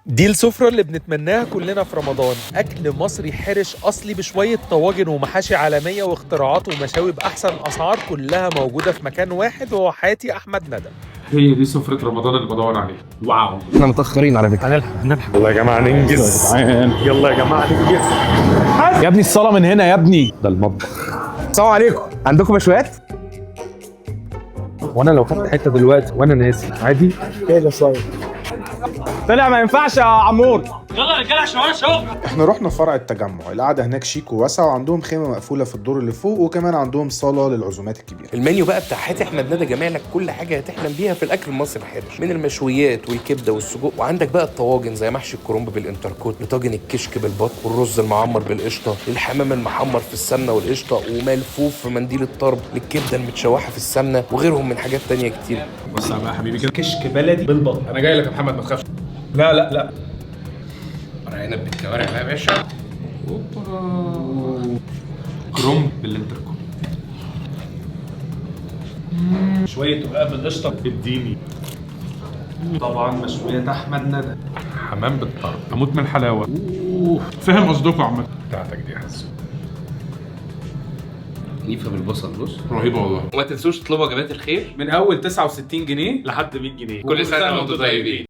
دي السفرة اللي بنتمناها كلنا في رمضان، أكل مصري حرش أصلي بشوية طواجن ومحاشي عالمية واختراعات ومشاوي بأحسن أسعار، كلها موجودة في مكان واحد وهو حياتي أحمد ندى. هي دي سفرة رمضان اللي بدور عليها. واو، احنا متأخرين على فكرة. هنلحق. يلا يا جماعة ننجز، يلا يا جماعة ننجز. يا ابني الصلاة من هنا يا ابني، ده المطبخ. السلام عليكم، عندكم مشويات؟ وانا لو خدت حتة دلوقتي وانا ناسي عادي؟ كده صاير. طلع ما ينفعش يا عمور. يلا يا رجاله عشان ورانا شغل. احنا رحنا فرع التجمع، القعده هناك شيك وواسعه وعندهم خيمه مقفوله في الدور اللي فوق، وكمان عندهم صاله للعزومات الكبيره. المنيو بقى بتاع حاتي احمد ندى جامع لك كل حاجه هتحلم بيها في الاكل المصري الحرش، من المشويات والكبده والسجق، وعندك بقى الطواجن زي محشي الكرنب بالانتركوت، لطاجن الكشك بالبط، والرز المعمر بالقشطه، للحمام المحمر في السمنه والقشطه، وملفوف في منديل الطرب، للكبده المتشوحه في السمنه، وغيرهم من حاجات تانية كتير. بص بقى يا حبيبي كده، كشك بلدي بالبط. انا جاي لك يا محمد، ما تخافش. لا لا لا، ورق عنب بالكوارع بقى يا باشا. كرومب بالانتركوت، شوية رقاق بالقشطة اديني. طبعا مشويات احمد ندى، حمام بالطرب، اموت من الحلاوة. فاهم قصدكم عامة. بتاعتك دي يا حسن ليفه بالبصل، بص رهيبة والله. وما تنسوش تطلبوا وجبات الخير من اول 69 جنيه لحد 100 جنيه. كل سنه وانتم طيبين.